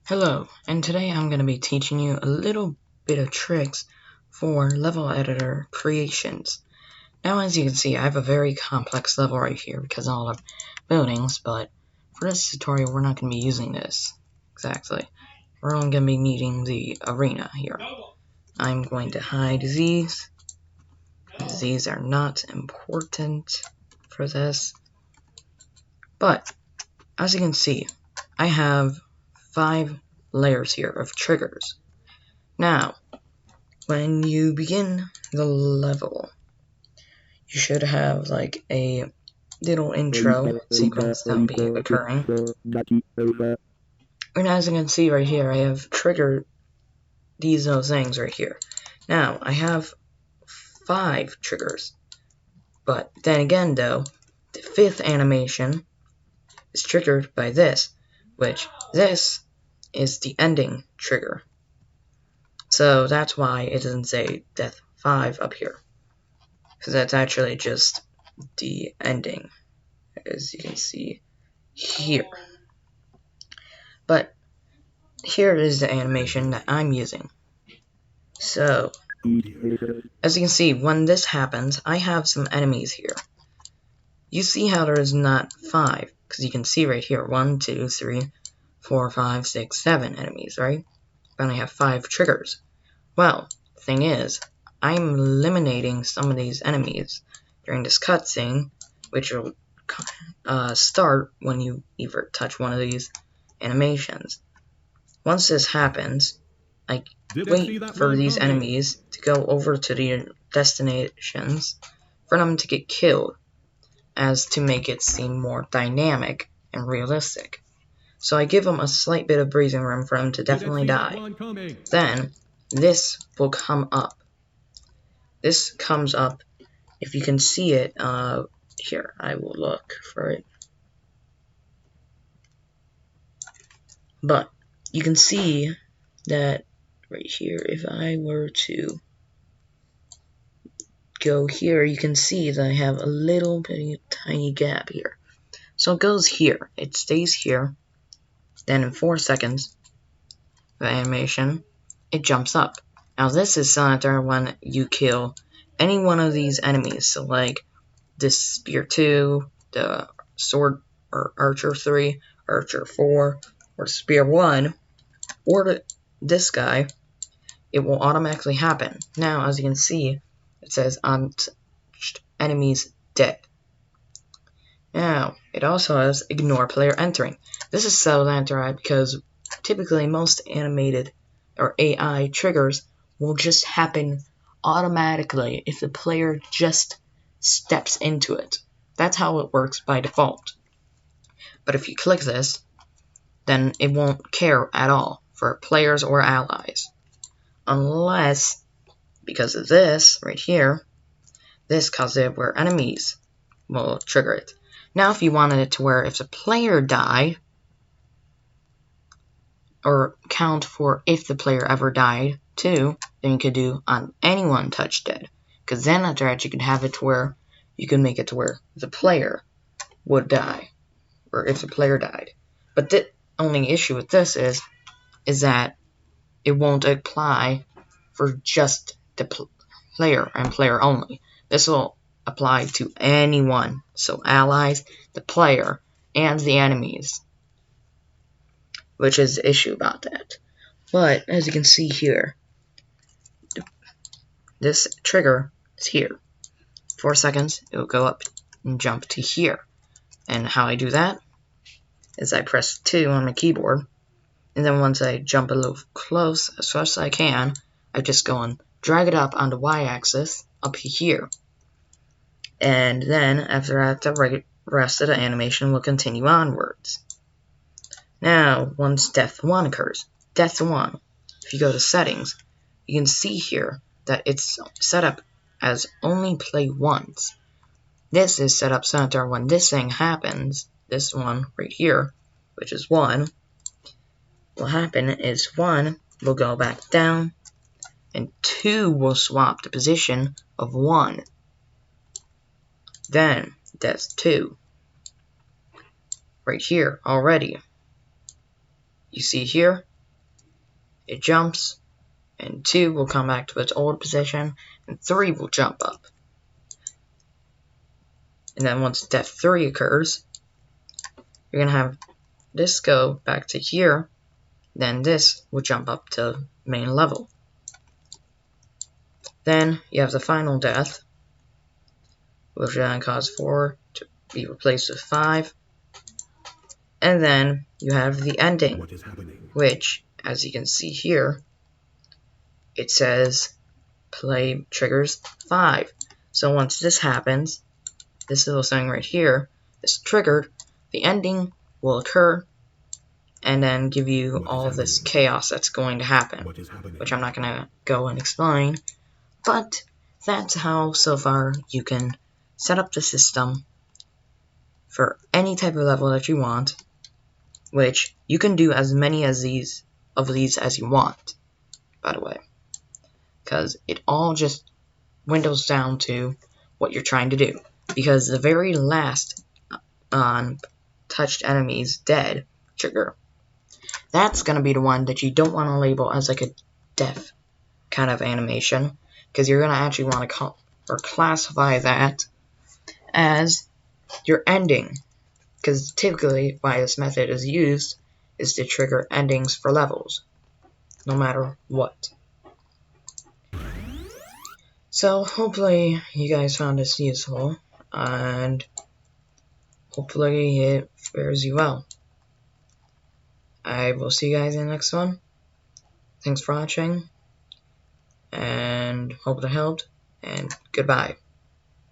Hello, and today I'm going to be teaching you a little bit of tricks for level editor creations. Now, as you can see, I have a very complex level right here because of all the buildings, but for this tutorial we're not going to be using this exactly. We're only going to be needing the arena here. I'm going to hide these. These are not important for this, but as you can see, I have 5 layers here of triggers. Now, when you begin the level, you should have like a little intro sequence that will be occurring. And as you can see right here, I have triggered these things right here. Now, I have 5 triggers. But then again though, the 5th animation is triggered by this, which this is the ending trigger. So that's why it doesn't say Death 5 up here. Because that's actually just the ending, as you can see here. But here is the animation that I'm using. So, as you can see, when this happens, I have some enemies here. You see how there is not 5, because you can see right here, 1, 2, 3, 4, 5, 6, 7 enemies, right? But I have 5 triggers. Well, the thing is, I'm eliminating some of these enemies during this cutscene, which will start when you either touch one of these animations. Once this happens, I wait for these enemies to go over to their destinations for them to get killed, as to make it seem more dynamic and realistic. So I give them a slight bit of breathing room for them to definitely die. Then, this will come up. This comes up, if you can see it, here, I will look for it. But, you can see that right here, if I were to go here, you can see that I have a little tiny gap here. So it goes here, it stays here, then in 4 seconds, the animation, it jumps up. Now this is after when you kill any one of these enemies, so like this Spear 2, the Sword or Archer 3, Archer 4, or Spear 1, or this guy, it will automatically happen. Now, as you can see, it says untouched enemies dead. Now, it also has ignore player entering. This is so that because typically most animated or AI triggers will just happen automatically if the player just steps into it. That's how it works by default. But if you click this, then it won't care at all for players or allies. Unless, because of this right here, this causes it where enemies will trigger it. Now if you wanted it to where if the player died, or count for if the player ever died too, then you could do on anyone touch dead. Because then after that you can have it to where you can make it to where the player would die, or if the player died. But the only issue with this is that it won't apply for just the player and player only. This will apply to anyone, so allies, the player, and the enemies, which is the issue about that. But as you can see here, this trigger is here. 4 seconds, it will go up and jump to here. And how I do that is I press 2 on my keyboard, and then once I jump a little close as fast as I can, I just go and drag it up on the y-axis up here. And then after that, the rest of the animation will continue onwards. Now, once Death 1 occurs, Death 1, if you go to settings, you can see here that it's set up as only play once. This is set up so that when this thing happens, this one right here, which is 1, will happen is 1 will go back down, and 2 will swap the position of 1. Then, Death 2, right here already. You see here, it jumps, and 2 will come back to its old position, and 3 will jump up. And then once death 3 occurs, you're going to have this go back to here, then this will jump up to main level. Then you have the final death, which will then cause 4 to be replaced with 5. And then you have the ending, which, as you can see here, it says play triggers 5. So once this happens, this little thing right here is triggered, the ending will occur, and then give you all this chaos that's going to happen, which I'm not going to go and explain, but that's how, so far, you can set up the system for any type of level that you want, which you can do as many of these as you want, by the way, because it all just windows down to what you're trying to do, because the very last on touched enemies dead trigger, that's going to be the one that you don't want to label as like a death kind of animation, because you're going to actually want to classify that as your ending, because typically why this method is used is to trigger endings for levels, no matter what. So hopefully you guys found this useful, and hopefully it fares you well. I will see you guys in the next one. Thanks for watching, and hope it helped, and goodbye.